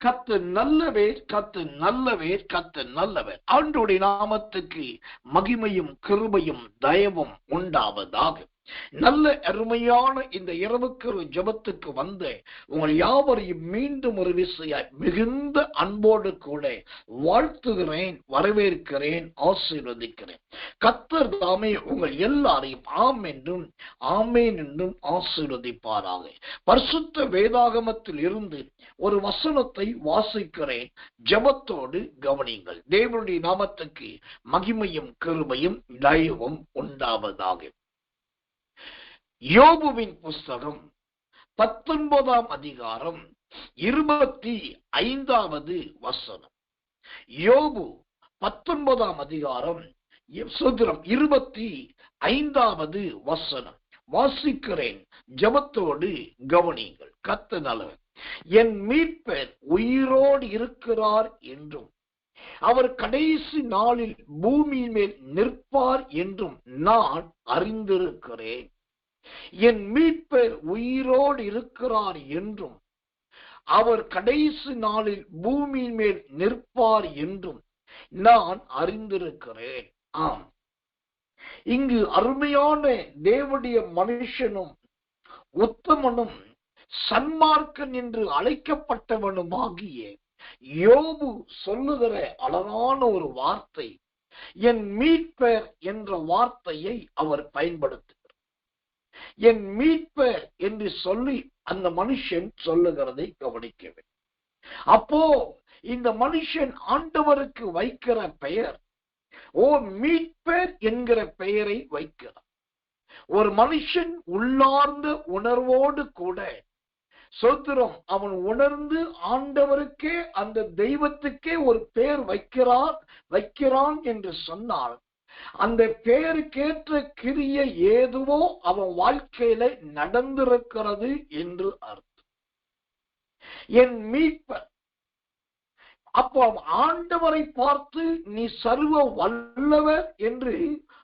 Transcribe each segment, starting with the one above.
கர்த்தர் நல்லவர், கர்த்தர் நல்லவர், கர்த்தர் நல்லவர். ஆண்டவருடைய நாமத்துக்கு மகிமையும் கிருபையும் தயவும் உண்டாவதாக. நல்ல அருமையான இந்த இரவுக்கு ஜெபத்துக்கு வந்து உங்கள் யாவரையும் மீண்டும் ஒரு விசையாய் மிகுந்த அன்போடு கூட வாழ்த்துகிறேன், வரவேற்கிறேன், ஆசீர்வதிக்கிறேன். கர்த்தர் தாமே உங்கள் எல்லாரையும் ஆம் என்றும் ஆமேன் என்றும் ஆசீர்வதிப்பாராக. பரிசுத்த வேதாகமத்தில் இருந்து ஒரு வசனத்தை வாசிக்கிறேன், ஜெபத்தோடு கவனிங்கள். தேவனுடைய நாமத்துக்கு மகிமையும் கிருபையும் தயவும் உண்டாவதாக. யோபுவின் புஸ்தகம் 19ஆம் அதிகாரம் 25வது வசனம். யோபு 19ஆம் அதிகாரம் 25வது வசனம் வாசிக்கிறேன், ஜெபத்தோடு கவனிங்கள். கர்த்தர் நல்லவர். என் மீட்பர் உயிரோடு இருக்கிறார் என்றும் அவர் கடைசி நாளில் பூமியின் மேல் நிற்பார் என்றும் நான் அறிந்திருக்கிறேன். என் மீட்பர் உயிரோடு இருக்கிறார் என்றும் அவர் கடைசி நாளில் பூமியின் மேல் நிற்பார் என்றும் நான் அறிந்திருக்கிறேன். ஆம், இங்கு அருமையான தேவனுடைய மனுஷனும் உத்தமனும் சன்மார்க்கன் என்று அழைக்கப்பட்டவனுமாகிய யோபு சொல்லுகிற அழகான ஒரு வார்த்தை, என் மீட்பர் என்ற வார்த்தையை அவர் பயன்படுத்துகிறார். என் மீட்பர் என்று சொல்லி அந்த மனுஷன் சொல்லுகிறதை கவனிக்க வேண்டும். அப்போ இந்த மனுஷன் ஆண்டவருக்கு வைக்கிற பெயர், ஓ மீட்பர் என்கிற பெயரை வைக்கிறார். ஒரு மனுஷன் உள்ளார்ந்த உணர்வோடு கூட சோத்திரம் அவன் உணர்ந்து ஆண்டவருக்கே அந்த தெய்வத்துக்கே ஒரு பெயர் வைக்கிறான் என்று சொன்னால், அந்த பெயருக்கேற்ற கிரியை ஏதுவோ அவன் வாழ்க்கையில நடந்திருக்கிறது என்று அர்த்தம். என் மீட்பர். அப்போ ஆண்டவரை பார்த்து நீ சர்வ வல்லவர் என்று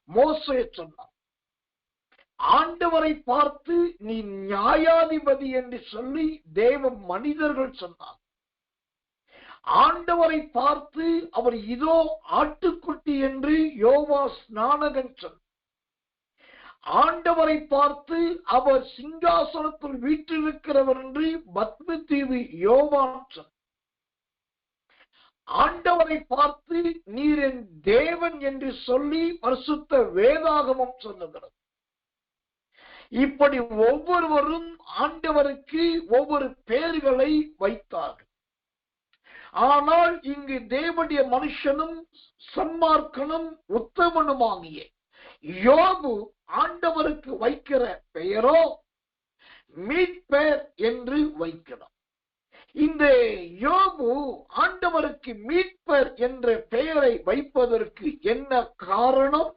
மோசே சொன்னார். ஆண்டவரை பார்த்து நீ நியாயாதிபதி என்று சொல்லி தேவ மனிதர்கள் சொன்னார். ஆண்டவரை பார்த்து அவர் இதோ ஆட்டுக்குட்டி என்று யோவா ஸ்நானகன் சொன்னார். ஆண்டவரை பார்த்து அவர் சிங்காசனத்தில் வீற்றிருக்கிறவர் என்று பத்ம தீவு யோவான் சொன்னார். ஆண்டவரை பார்த்து நீர் என் தேவன் என்று சொல்லி பரிசுத்த வேதாகமம் சொல்லுகிறது. இப்படி ஒவ்வொருவரும் ஆண்டவருக்கு ஒவ்வொரு பெயர்களை வைத்தார்கள். ஆனால் இங்கு தேவனுடைய மனுஷனும் சன்மார்க்கனும் உத்தமனுமாகிய யோபு ஆண்டவருக்கு வைக்கிற பெயரோ மீட்பர் என்று வைக்கிறார். இந்த யோபு ஆண்டவருக்கு மீட்பர் என்ற பெயரை வைப்பதற்கு என்ன காரணம்?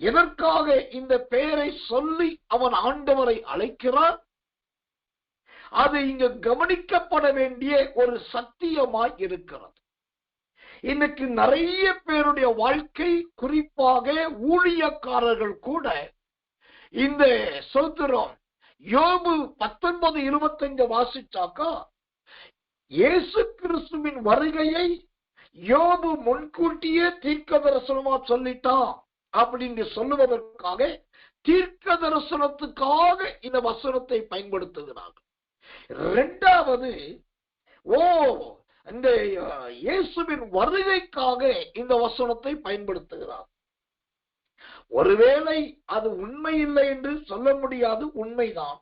எதற்காக இந்த பெயரை சொல்லி அவன் ஆண்டவரை அழைக்கிறான்? அது இங்கு கவனிக்கப்பட வேண்டிய ஒரு சத்தியமாய் இருக்கிறது. இன்னைக்கு நிறைய பேருடைய வாழ்க்கை, குறிப்பாக ஊழியக்காரர்கள் கூட இந்த சோத்திரம் யோபு 19:25 வாசிச்சாக்கா, இயேசு கிறிஸ்துவின் வருகையை யோபு முன்கூட்டியே தீர்க்க தரிசனமா சொல்லிட்டான் அப்படின்னு சொல்லுவதற்காக தீர்க்க தரிசனத்துக்காக இந்த வசனத்தை பயன்படுத்துகிறார்கள். இரண்டாவது, இந்த இயேசுவின் வருகைக்காக இந்த வசனத்தை பயன்படுத்துகிறார். ஒருவேளை அது உண்மை இல்லை என்று சொல்ல முடியாது, உண்மைதான்.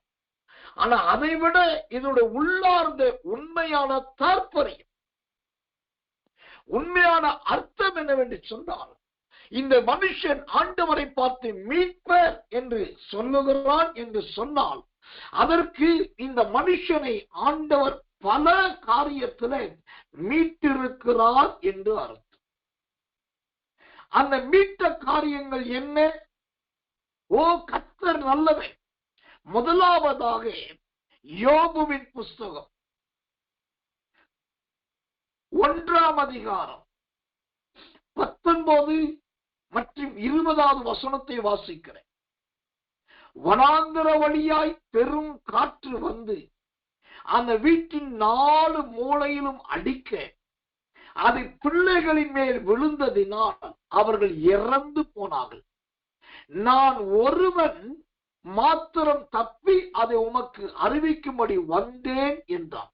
ஆனா அதை விட இதோட உள்ளார்ந்த உண்மையான தாற்பயம், உண்மையான அர்த்தம் என்னவென்று சொன்னால், இந்த மனுஷன் ஆண்டவரை பார்த்து மீட்பர் என்று சொல்லுகிறான் என்று சொன்னால், அதற்கு இந்த மனுஷனை ஆண்டவர் பல காரியத்துல மீட்டிருக்கிறார் என்று அர்த்தம். அந்த மீட்ட காரியங்கள் என்ன? ஓ கர்த்தர் நல்லவர். முதலாவதாக யோபுவின் புஸ்தகம் 1ஆம் அதிகாரம் 19 மற்றும் 20வது வசனத்தை வாசிக்கிறேன். வனாந்தர வழியாய் பெரும் காற்று வந்து அந்த வீட்டின் 4 மூலையிலும் அடிக்க அது பிள்ளைகளின் மேல் விழுந்ததினால் அவர்கள் இறந்து போனார்கள். நான் ஒருவன் மாத்திரம் தப்பி அதை உமக்கு அறிவிக்கும்படி வந்தேன் என்றான்.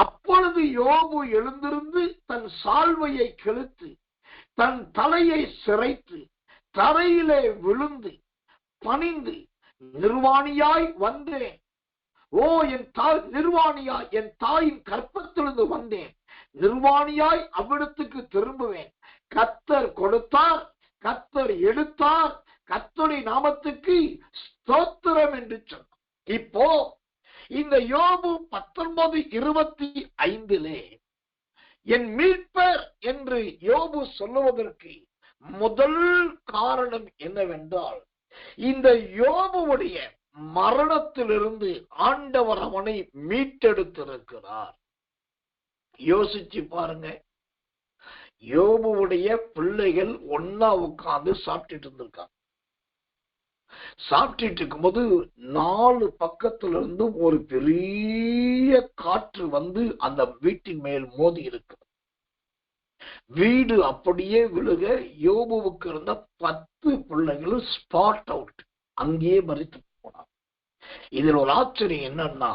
அப்பொழுது யோபு எழுந்திருந்து தன் சால்வையை கிழித்து தன் தலையை சிரைத்து தரையிலே விழுந்து பணிந்து, நிர்வாணியாய் வந்தேன். ஓ என் தாய், நிர்வாணியாய் என் தாயின் கற்பத்திலிருந்து வந்தேன். நிர்வாணியாய் அவ்விடத்துக்கு திரும்புவேன். கர்த்தர் கொடுத்தார், கர்த்தர் எடுத்தார், கர்த்தருடைய நாமத்துக்கு ஸ்தோத்திரம் என்று சொன்னார். இப்போ இந்த யோபு 19:25 என் மீட்பர் என்று யோபு சொல்லுவதற்கு முதல் காரணம் என்னவென்றால், இந்த யோபுவுடைய மரணத்திலிருந்து ஆண்டவர் அவனை மீட்டெடுத்திருக்கிறார். யோசிச்சு பாருங்க, யோபுவுடைய பிள்ளைகள் ஒன்னா உட்கார்ந்து சாப்பிட்டுட்டு இருந்திருக்காங்க. சாப்பிட்டு இருக்கும்போது 4 பக்கத்துல இருந்து ஒரு பெரிய காற்று வந்து அந்த வீட்டின் மேல் மோதி இருக்கு. வீடு அப்படியே விழுக யோபுவுக்கு இருந்த 10 பிள்ளைகளும் ஸ்பாட் அவுட், அங்கேயே மரித்து போனாங்க. இதுல ஒரு ஆச்சரியம் என்னன்னா,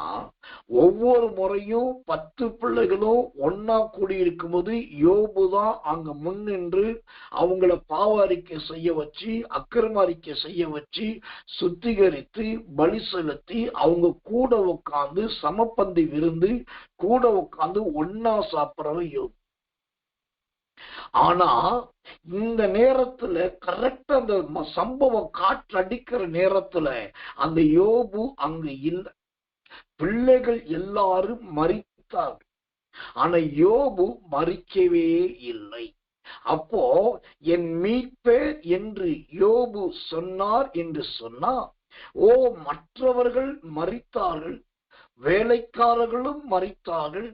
ஒவ்வொரு முறையும் 10 பிள்ளைகளும் ஒன்னா கூடி இருக்கும் போது யோபு தான் அங்க முன்னின்று அவங்கள பாவ அறிக்கை செய்ய வச்சு, அக்கிரம அறிக்கை செய்ய வச்சு, சுத்திகரித்து பலி செலுத்தி அவங்க கூட உட்கார்ந்து சமப்பந்தி விருந்து கூட உட்கார்ந்து ஒன்னா சாப்பிடறது யோபு. ஆனா இந்த நேரத்துல கரெக்டா அந்த சம்பவம் காற்று அடிக்கிற நேரத்துல அந்த யோபு அங்கு இல்லை. பிள்ளைகள் எல்லாரும் மரித்தார்கள், ஆனா யோபு மரிக்கவே இல்லை. அப்போ என் மீட்பர் என்று யோபு சொன்னார் என்று சொன்னா, ஓ மற்றவர்கள் மரித்தார்கள், வேலைக்காரர்களும் மரித்தார்கள்,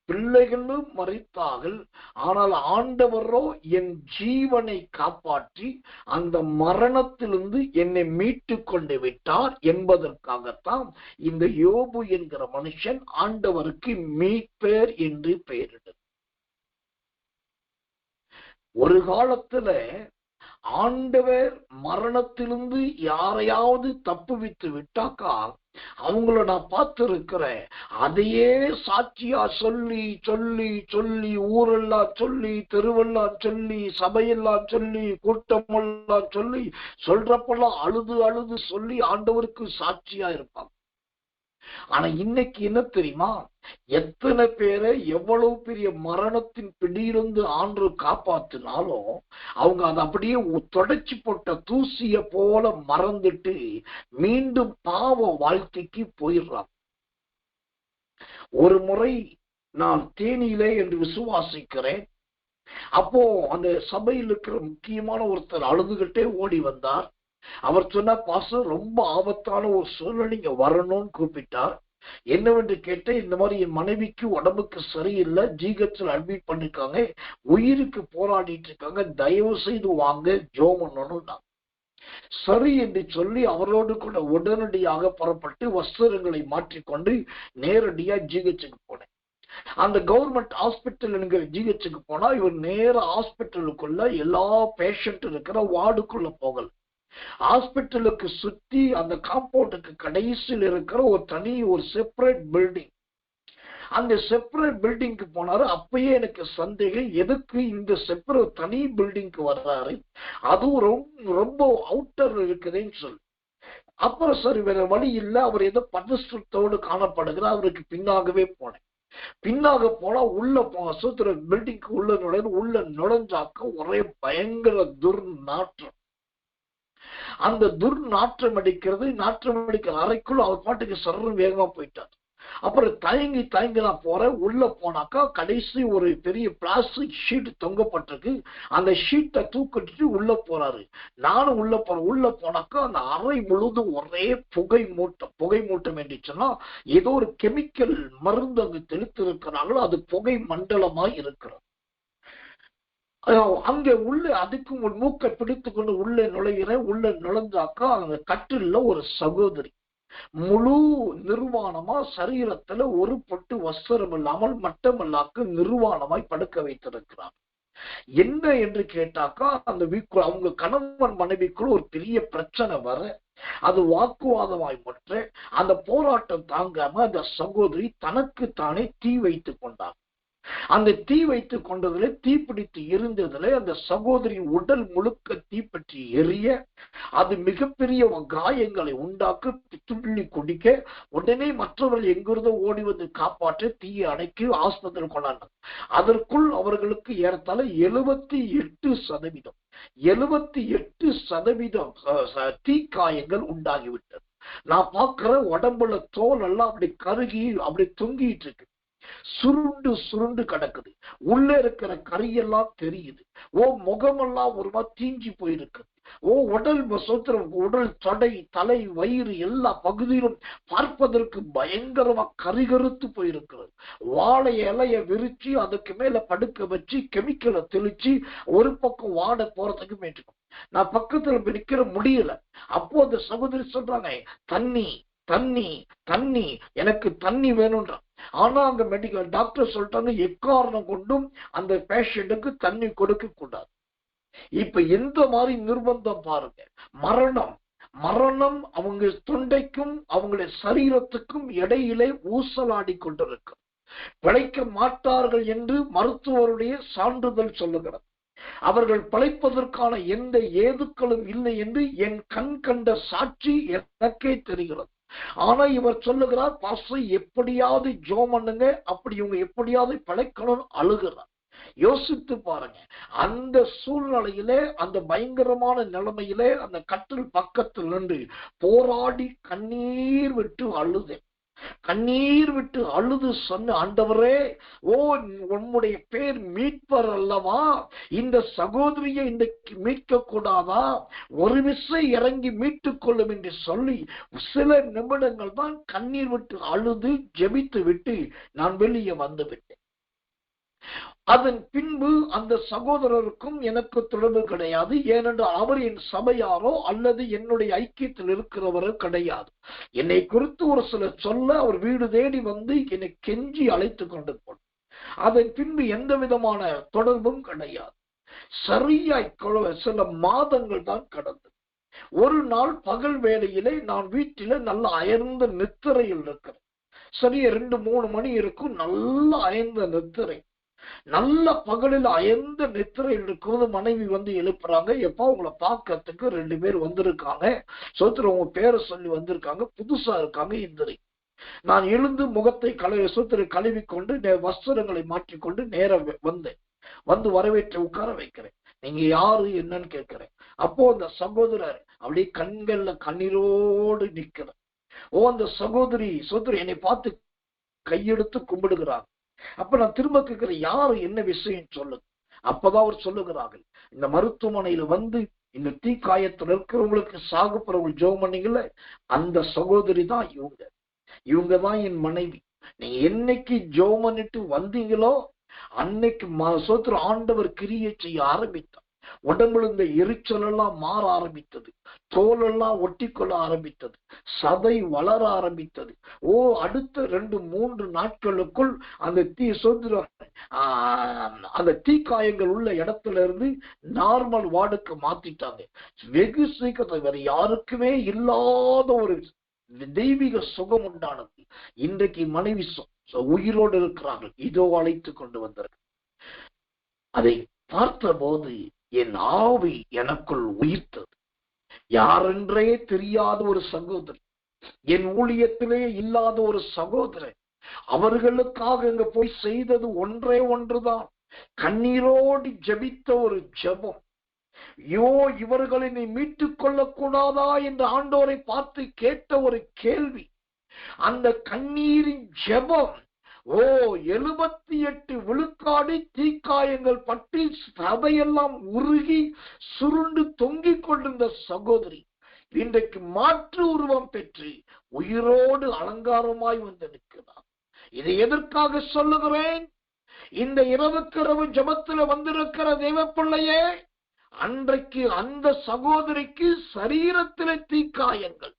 பிள்ளைகளும் மரித்தார்கள், ஆனால் ஆண்டவரோ என் ஜீவனை காப்பாற்றி அந்த மரணத்திலிருந்து என்னை மீட்டு கொண்டு விட்டார் என்பதற்காகத்தான் இந்த யோபு என்கிற மனுஷன் ஆண்டவருக்கு மீட்பர் என்று பெயரிட்டது. ஒரு காலத்துல ஆண்டவர் மரணத்திலிருந்து யாரையாவது தப்புவித்து விட்டாக்கா அவங்கள நான் பார்த்திருக்கிறேன். அதையே சாட்சியா சொல்லி சொல்லி சொல்லி ஊரெல்லாம் சொல்லி, தெருவெல்லாம் சொல்லி, சபையெல்லாம் சொல்லி, கூட்டமெல்லாம் சொல்லி, சொல்றப்பெல்லாம் அழுது அழுது சொல்லி ஆண்டவருக்கு சாட்சியா இருப்பாங்க. ஆனா இன்னைக்கு என்ன தெரியுமா, எத்தனை பேரை எவ்வளவு பெரிய மரணத்தின் பிடியிலிருந்து ஆண்டு காப்பாத்தினாலும் அவங்க அதை அப்படியே தொடச்சி போட்ட தூசிய போல மறந்துட்டு மீண்டும் பாவ வாழ்க்கைக்கு போயிடுறாங்க. ஒரு முறை நான் தேனியிலே என்று விசுவாசிக்கிறேன். அப்போ அந்த சபையில் இருக்கிற முக்கியமான ஒருத்தர் அழுதுகிட்டே ஓடி வந்தார். அவர் சொன்ன பாஸ்டர் ரொம்ப ஆபத்தான ஒரு சூழ்நிலை நீங்க வரணும்னு கூப்பிட்டார். என்னவென்று கேட்ட, இந்த மாதிரி என் மனைவிக்கு உடம்புக்கு சரியில்லை, ஜிஹெச்ல அட்மிட் பண்ணிருக்காங்க, உயிருக்கு போராடிட்டு இருக்காங்க, தயவு செய்து வாங்க ஜெபம் பண்ணணும். சரி என்று சொல்லி அவரோடு கூட உடனடியாக புறப்பட்டு வஸ்திரங்களை மாற்றிக்கொண்டு நேரடியா ஜிஹெச்சுக்கு போனேன். அந்த கவர்மெண்ட் ஹாஸ்பிட்டல் என்கிற ஜிஹெச்சுக்கு போனா இவர் நேர ஹாஸ்பிட்டலுக்குள்ள எல்லா பேஷண்ட் இருக்கிற வார்டுக்குள்ள போகல. ஹாஸ்பிட்டலுக்கு சுத்தி அந்த காம்பவுண்டுக்கு கடைசியில் இருக்கிற ஒரு செப்பரேட் பில்டிங், அந்த செப்பரேட் பில்டிங்க்கு போனாரு. அப்பயே எனக்கு சந்தேகம், எதுக்கு இந்த செப்பரேட் தனி பில்டிங்க்கு வர்றாரு, அதுவும் ரொம்ப அவுட்டர் இருக்குதுன்னு சொல்லி. அப்புறம் சரி வேற வழி இல்லை, அவர் ஏதோ பதஷ்டத்தோடு காணப்படுகிற அவருக்கு பின்னாகவே போனேன். பின்னாக போனா உள்ள சுத்திர பில்டிங்க்கு உள்ள நுழைஞ்சாக்க ஒரே பயங்கர துர்நாற்றம். அந்த துர்நாற்றம் அடிக்கிற அறைக்குள்ள அவர் பாட்டுக்கு சர்வம் வேகமா போயிட்டார். அப்புறம் தயங்கி நான் போறேன். உள்ள போனாக்கா கடைசி ஒரு பெரிய பிளாஸ்டிக் ஷீட் தொங்கப்பட்டிருக்கு. அந்த ஷீட்டை தூக்கிட்டு உள்ள போறாரு. நானும் உள்ள போனாக்கா அந்த அறை முழுதும் ஒரே புகை மூட்டம் என்று சொன்னா ஏதோ ஒரு கெமிக்கல் மருந்து அங்கு தெளித்து இருக்கிறாங்களோ அது புகை மண்டலமாய் இருக்கிறது. அங்க உள்ள அதுக்கும் மூக்கை பிடித்து கொண்டு உள்ளே நுழைகிறேன். உள்ள நுழைஞ்சாக்கா அங்க கட்டில ஒரு சகோதரி, முழு நிர்வாணமா சரீரத்துல ஒரு பொட்டு வஸ்திரம் இல்லாமல் மட்டமல்லாக்கு நிர்வாணமாய் படுக்க வைத்திருக்கிறார். என்ன என்று கேட்டாக்கா, அந்த அவங்க கணவன் மனைவிக்குள்ள ஒரு பெரிய பிரச்சனை வர, அது வாக்குவாதமாய் மற்ற அந்த போராட்டம் தாங்காம அந்த சகோதரி தனக்கு தானே தீ வைத்துக் கொண்டார். அந்த தீ வைத்துக் கொண்டதுல தீப்பிடித்து எரிந்ததுல அந்த சகோதரியின் உடல் முழுக்க தீப்பற்றி எரிய, அது மிகப்பெரிய காயங்களை உண்டாக்க, துள்ளி குடிக்க, உடனே மற்றவர்கள் எங்கிருந்தோ ஓடி வந்து காப்பாற்ற தீயை அணைக்கி ஆஸ்பத்திரி கொண்டாடினார். அதற்குள் அவர்களுக்கு ஏறத்தாழ 78% தீக்காயங்கள் உண்டாகிவிட்டது. நான் பார்க்கிற உடம்புல தோல் எல்லாம் அப்படி கருகி அப்படி தொங்கிட்டு இருக்கு, சுருண்டு சுருண்டு கிடக்குது, உள்ள இருக்கிற கரியெல்லாம் தெரியுது. முகமெல்லாம் ஒரு மாதிரி தீஞ்சி போயிருக்குது. உடல் உடல் தொடை தலை வயிறு எல்லா பகுதியிலும் பார்ப்பதற்கு பயங்கரமா கரிகருத்து போயிருக்கிறது. வாழை இலைய விரிச்சு அதுக்கு மேல படுக்க வச்சு கெமிக்கலை தெளிச்சு ஒரு பக்கம் வாட போறதுக்கு மேட்டுக்கும். நான் பக்கத்துல நிக்கிற முடியல. அப்போ அந்த சகோதரி சொல்றாங்க, தண்ணி தண்ணி தண்ணி, எனக்கு தண்ணி வேணும்ன்றான். ஆனா அங்க மெடிக்கல் டாக்டர் சொல்லிட்டாங்க, எக்காரணம் கொண்டும் அந்த பேஷண்ட்டுக்கு தண்ணி கொடுக்க கூடாது. இப்ப எந்த மாதிரி நிர்பந்தம் பாருங்க. மரணம் மரணம் அவங்க தொண்டைக்கும் அவங்களுடைய சரீரத்துக்கும் இடையிலே ஊசலாடி கொண்டிருக்கு. பிழைக்க மாட்டார்கள் என்று மருத்துவருடைய சான்றிதழ் சொல்லுகிறது. அவர்கள் பிழைப்பதற்கான எந்த ஏதுக்களும் இல்லை என்று என் கண் கண்ட சாட்சி எனக்கே தெரிகிறது. ஆனா இவர் சொல்லுகிறார், பாஸ்டர் எப்படியாவது ஜெபம் பண்ணுங்க, அப்படி இவங்க எப்படியாவது பிழைக்கணும்னு அழுகிறார். யோசித்து பாருங்க, அந்த சூழ்நிலையிலே அந்த பயங்கரமான நிலைமையிலே அந்த கட்டில் பக்கத்தில் நின்று போராடி கண்ணீர் விட்டு அழுது சொன்ன, ஆண்டவரே, உன்னுடைய பேர் மீட்பர் அல்லவா, இந்த சகோதரியை இன்றைக்கு மீட்க கூடாதா, ஒரு விசை இறங்கி மீட்டுக் கொள்ளும் என்று சொல்லி சில நிமிடங்கள் தான் கண்ணீர் விட்டு அழுது ஜெபித்து விட்டு நான் வெளியே வந்து விட்டேன். அதன் பின்பு அந்த சகோதரருக்கும் எனக்கு தொடர்பு கிடையாது. ஏனென்றால் அவர் என் சபையாரோ அல்லது என்னுடைய ஐக்கியத்தில் இருக்கிறவரோ கிடையாது. என்னை குறித்து ஒரு சிலர் சொல்ல அவர் வீடு தேடி வந்து என்னை கெஞ்சி அழைத்து கொண்டு போனார். அதன் பின்பு எந்த விதமான தொடர்பும் கிடையாது. சரியாய் சில மாதங்கள் தான் கடந்தது. ஒரு நாள் பகல் வேளையிலே நான் வீட்டில நல்ல அயர்ந்த நித்திரையில் இருக்கிறேன். சரியா 2-3 மணி இருக்கும், நல்ல அயர்ந்த நித்திரை. நல்ல பகலில் அயர்ந்த நித்திரையில் இருக்கிறது. மனைவி வந்து எழுப்புறாங்க, எப்பா உங்களை பார்க்கறதுக்கு 2 பேர் வந்திருக்காங்க, சோத்திர உங்க பேரை சொல்லி வந்திருக்காங்க, புதுசா இருக்காங்க, எந்திரி. நான் எழுந்து முகத்தை கழுவி கொண்டு வஸ்திரங்களை மாற்றிக்கொண்டு நேர வந்தேன். வந்து வரவேற்று உட்கார வைக்கிறேன். நீங்க யாரு என்னன்னு கேட்கிறேன். அப்போ அந்த சகோதரர் அப்படியே கண்கள்ல கண்ணீரோடு நிக்கிறார். அந்த சகோதரி என்னை பார்த்து கையெடுத்து கும்பிடுகிறாங்க. அப்ப நான் திரும்ப கேட்கிறேன், யாரு என்ன விஷயம் சொல்லுங்க. அப்பதான் அவர் சொல்லுகிறார்கள், இந்த மருத்துவமனையில வந்து இந்த தீக்காயத்தில் இருக்கிறவங்களுக்கு சாகுப்புறவங்க ஜெபம் பண்ணீங்கல்ல, அந்த சகோதரி தான் இவங்க தான் என் மனைவி. நீங்க என்னைக்கு ஜெபம் பண்ணிட்டு வந்தீங்களோ அன்னைக்கு ஆண்டவர் கிரியை செய்ய ஆரம்பித்தார். உடம்புல இந்த எரிச்சல் எல்லாம் மாற ஆரம்பித்தது, தோல் எல்லாம் ஒட்டி கொள்ள ஆரம்பித்தது, சதை வளர ஆரம்பித்தது. அடுத்த 2-3 நாட்களுக்குள் அந்த அந்த தீக்காயங்கள் உள்ள இடத்துல இருந்து நார்மல் வார்டுக்கு மாத்திட்டாங்க. வெகு சீக்கிரத்தை வேற யாருக்குமே இல்லாத ஒரு தெய்வீக சுகம் உண்டானது. இன்றைக்கு மனைவி உயிரோடு இருக்கிறார்கள், இதோ அழைத்து கொண்டு வந்தார்கள். அதை பார்த்த போது என் ஆவி எனக்குள் உயிர்த்தது. யாரென்றே தெரியாத ஒரு சகோதரன், என் ஊழியத்திலே இல்லாத ஒரு சகோதரன், அவர்களுக்காக இங்க போய் செய்தது ஒன்றே ஒன்றுதான், கண்ணீரோடு ஜெபித்த ஒரு ஜெபம். இவர்களை நீ மீட்டுக் கொள்ளக்கூடாதா என்று ஆண்டவரை பார்த்து கேட்ட ஒரு கேள்வி. அந்த கண்ணீரின் ஜெபம் 78 விழுக்காடு தீக்காயங்கள் பற்றி சதையெல்லாம் உருகி சுருண்டு தொங்கிக் கொண்டிருந்த சகோதரி இன்றைக்கு மாற்று உருவம் பெற்று உயிரோடு அலங்காரமாய் வந்து நிற்கிறார். இதை எதற்காக சொல்லுகிறேன்? இந்த இரவுக்கிரவு ஜெபத்தில் வந்திருக்கிற தேவ பிள்ளையே, அன்றைக்கு அந்த சகோதரிக்கு சரீரத்திலே தீக்காயங்கள்,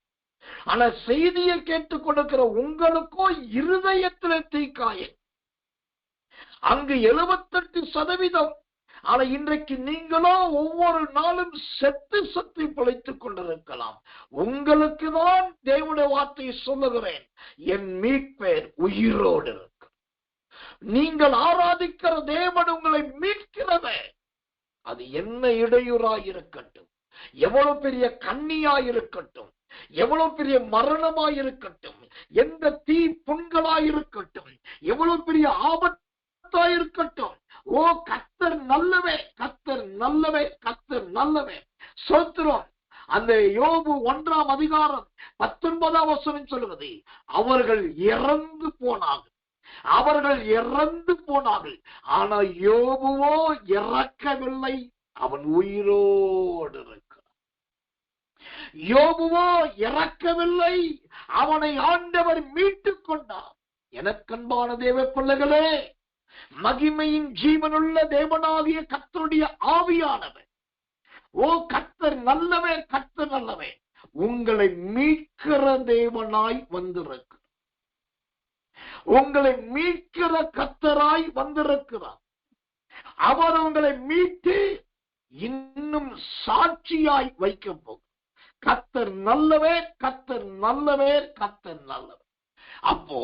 ஆனா செய்தியை கேட்டுக் கொடுக்கிற உங்களுக்கோ இருதயத்தில் தீக்காயம். அங்கு 78%. ஆனா இன்றைக்கு நீங்களோ ஒவ்வொரு நாளும் செத்து செத்து பிழைத்துக் கொண்டிருக்கலாம். உங்களுக்கு தான் தேவனுடைய வார்த்தை சொல்லுகிறேன், என் மீட்பேர் உயிரோடு இருக்கு. நீங்கள் ஆராதிக்கிற தேவன் உங்களை மீட்கிறவே. அது என்ன இடையூறாயிருக்கட்டும், எவ்வளவு பெரிய கண்ணியாயிருக்கட்டும், எவ்வளவு பெரிய மரணமாயிருக்கட்டும், எந்த தீ புண்களாயிருக்கட்டும், எவ்வளவு பெரிய ஆபத்தாயிருக்கட்டும், ஓ கர்த்தர் நல்லவே, கர்த்தர் நல்லவே, கர்த்தர் நல்லவே. ஸ்தோத்திரம். அந்த யோபு 1ஆம் அதிகாரம் 19ஆம் வசனம் சொல்லுவது, அவர்கள் இறந்து போனார்கள், அவர்கள் இறந்து போனார்கள். ஆனா யோபுவோ இறக்கவில்லை, அவன் உயிரோடு இருக்கிறான். யோபுவோ இறக்கவில்லை, அவனை ஆண்டவர் மீட்டுக் கொண்டார். எனக்கன்பான தேவ பிள்ளைகளே, மகிமையின் ஜீவனுள்ள தேவனாகிய கர்த்தருடைய ஆவியானவர், ஓ கர்த்தர் நல்லவே, கர்த்தர் நல்லவே, உங்களை மீட்கிற தேவனாய் வந்திருக்கிறார். உங்களை மீட்கிற கர்த்தராய் வந்திருக்கிறார். அவர் உங்களை மீட்டு இன்னும் சாட்சியாய் வைக்க போகிறார். கர்த்தர் நல்லவே, கர்த்தர் நல்லவே, கர்த்தர் நல்லவே. அப்போ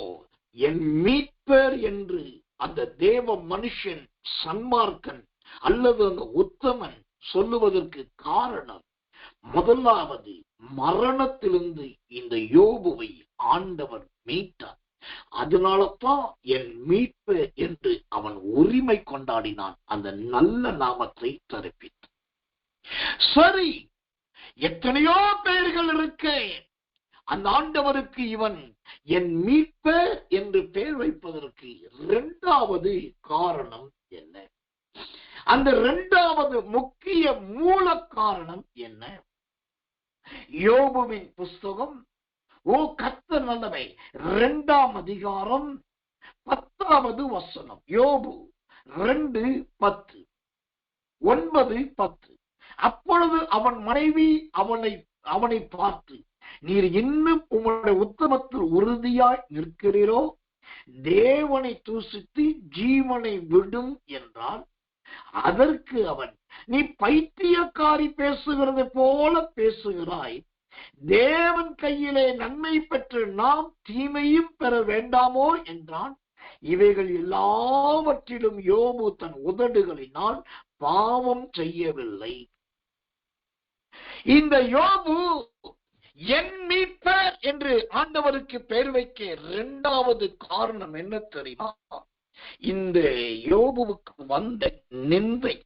என் மீட்பர் என்று அந்த தேவ மனுஷன், சன்மார்க்கன் அல்லது அந்த உத்தமன் சொல்லுவதற்கு காரணம், முதலாவது மரணத்திலிருந்து இந்த யோபுவை ஆண்டவர் மீட்டார். அதனாலதான் என் மீட்பு என்று அவன் உரிமை கொண்டாடினான், அந்த நல்ல நாமத்தை தரிப்பித்தான். சரி, எத்தனையோ பெயர்கள் இருக்க அந்த ஆண்டவருக்கு இவன் என் மீட்பர் என்று பெயர் வைப்பதற்கு இரண்டாவது காரணம் என்ன? அந்த இரண்டாவது முக்கிய மூல காரணம் என்ன? யோபுவின் புஸ்தகம், ஓ கர்த்தர் நல்லவை, 2ஆம் அதிகாரம் 10வது வசனம். யோபு 2:10, 9:10. அப்பொழுது அவன் மனைவி அவனை பார்த்து, நீர் இன்னும் உங்களுடைய உத்தமத்தில் உறுதியாய் நிற்கிறீரோ? தேவனை தூசித்து ஜீவனை விடும் என்றால், அதற்கு அவன், நீ பைத்தியக்காரி பேசுகிறது போல பேசுகிறாய். தேவன் கையிலே நன்மை பெற்று நாம் தீமையும் பெற வேண்டாமோ என்றான். இவைகள் எல்லாவற்றிலும் யோபு தன் உதடுகளினால் பாவம் செய்யவில்லை. இந்த யோபு என் மீட்பர் என்று ஆண்டவருக்கு பெயர் வைக்க இரண்டாவது காரணம் என்ன தெரியுமா? இந்த யோபுவுக்கு வந்த நிந்தை.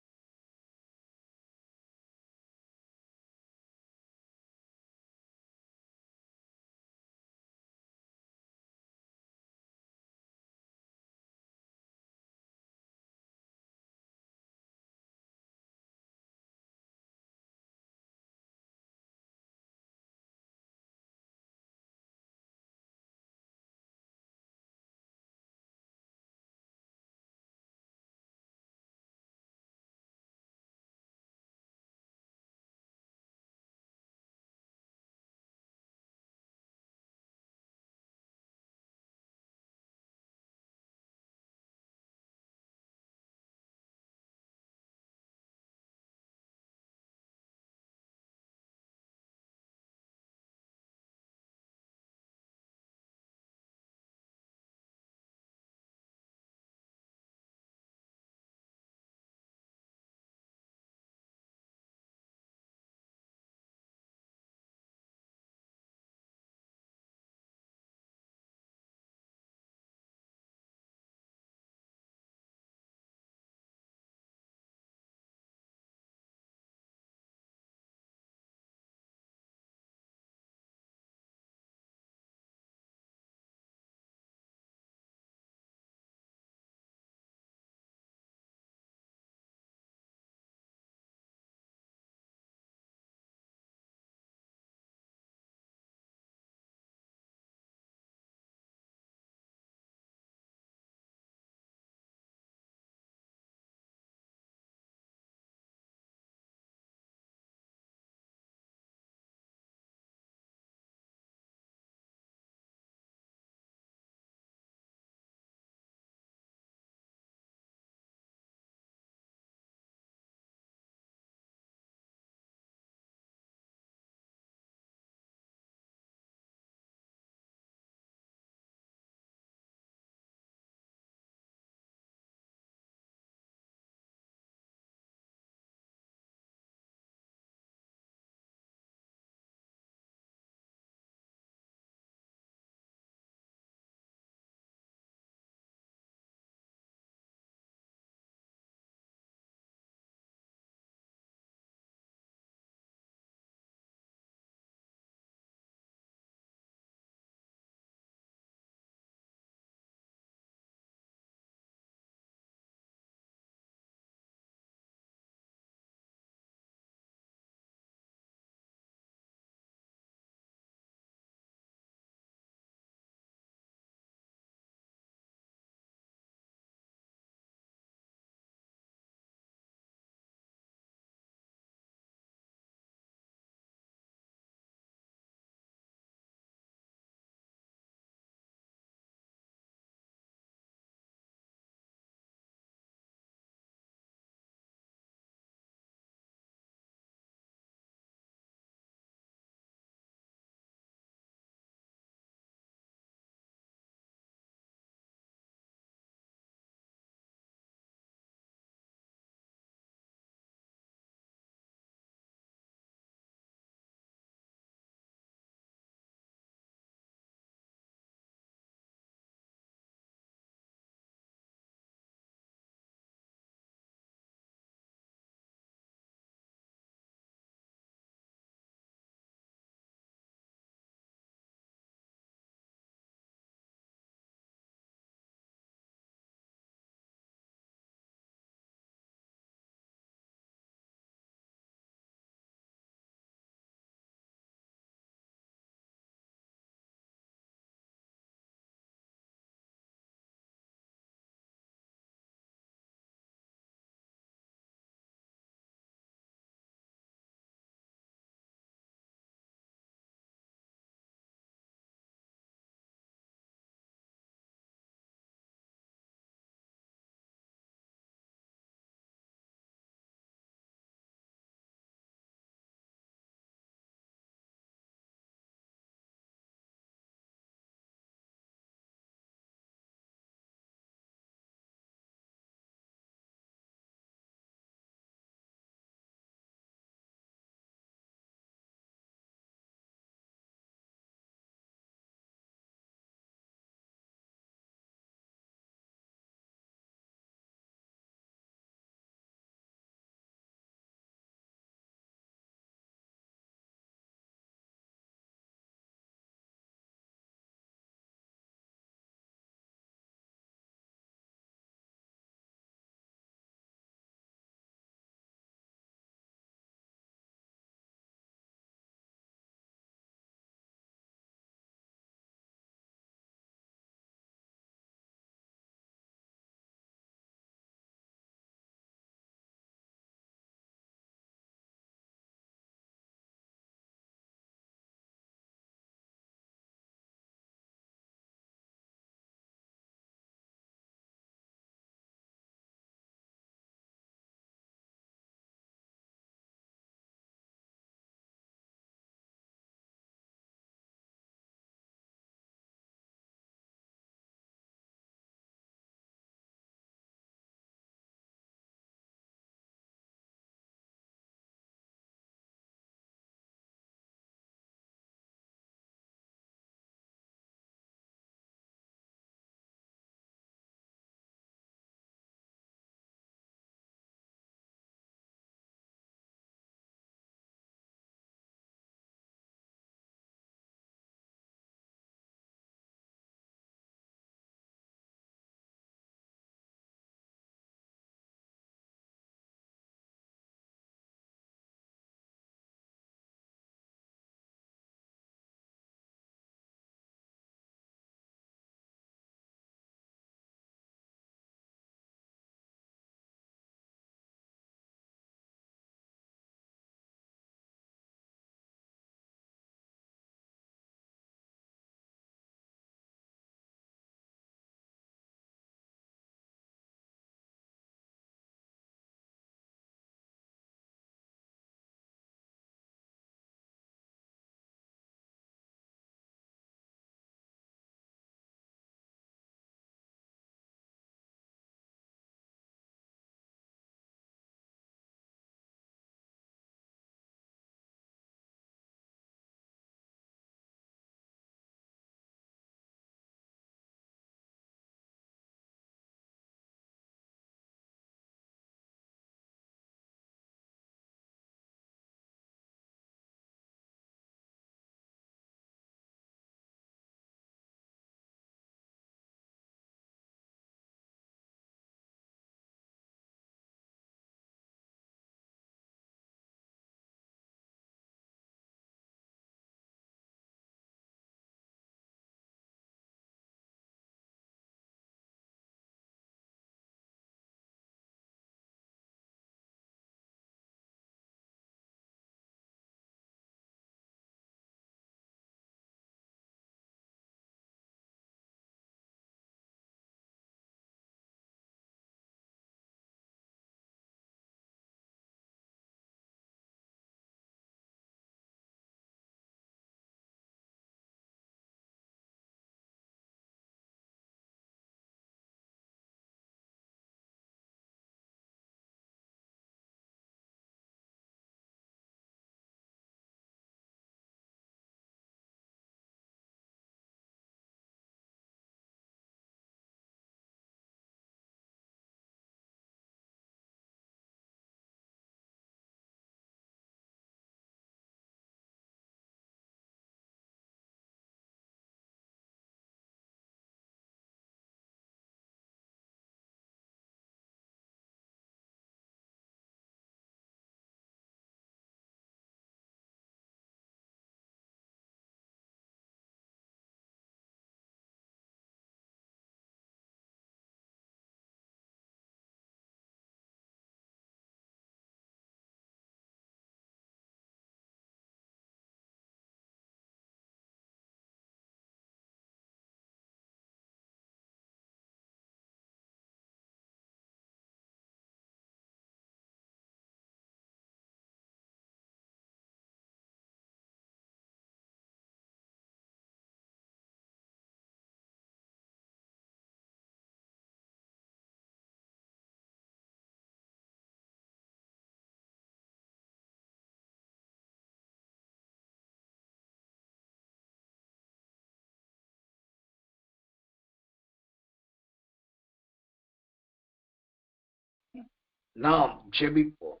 நாம் ஜெபிப்போம்.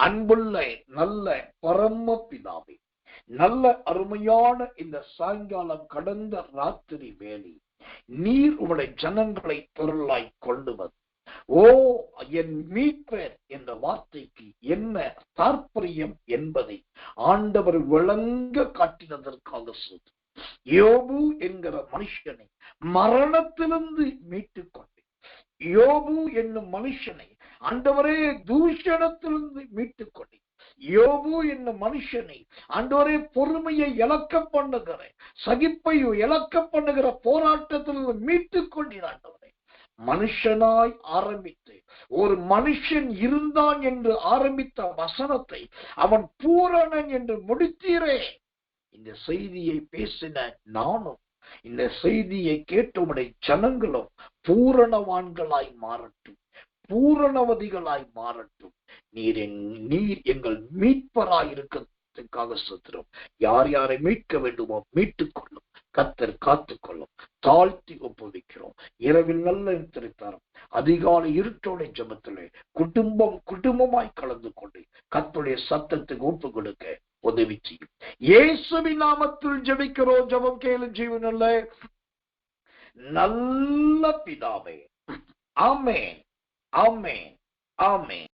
அன்புள்ள நல்ல பரம பிதாவே, நல்ல அருமையான இந்த சாயங்காலம் கடந்த ராத்திரி வேளை நீர் உம்முடைய ஜனங்களை பொருளாய் கொண்டு வந்து, ஓ என் மீட்பர் என்ற வார்த்தைக்கு என்ன தாற்பயம் என்பதை ஆண்டவர் விளங்க காட்டினதற்காக சொல்றேன். யோபு என்கிற மனுஷனை மரணத்திலிருந்து மீட்டுக் கொண்டேன். யோபு என்னும் மனுஷனை ஆண்டவரே தூஷணத்திலிருந்து மீட்டுக் கொண்டேன். யோபு என்னும் மனுஷனை ஆண்டவரே பொறுமையை இழக்க பண்ணுகிற, சகிப்பை இழக்க பண்ணுகிற போராட்டத்திலிருந்து மீட்டுக் கொண்டீர் ஆண்டவரே. மனுஷனாய் ஆரம்பித்து ஒரு மனுஷன் இருந்தான் என்று ஆரம்பித்த வசனத்தை அவன் பூரணன் என்று முடித்தீரே. இந்த செய்தியை பேசின நானும், இந்த செய்தியை கேட்டவுடைய ஜனங்களும் பூரணவான்களாய் மாறட்டும், பூரணவதிகளாய் மாறட்டும். நீர் எங்கள் மீட்பராய் இருக்கிறதுக்காக சுத்திரம். யார் யாரை மீட்க வேண்டுமோ மீட்டுக் கொள்ளும். கர்த்தர் காத்துக்கொள்ளும். தாழ்த்தி ஒப்புவிக்கிறோம். இரவில் நல்ல திருத்தாரம், அதிகாலை இருட்டோட ஜெபத்திலே குடும்பமாய் கலந்து கொண்டு கர்த்தருடைய சத்தத்துக்கு ஒப்பு கொடுக்க உதவி செய்யும். இயேசுவின் நாமத்தில் ஜெபிக்கிறோம். ஜெபம் கேளு ஜீவனுள்ள நல்ல பிதாவே. ஆமென், ஆமென், ஆமென்.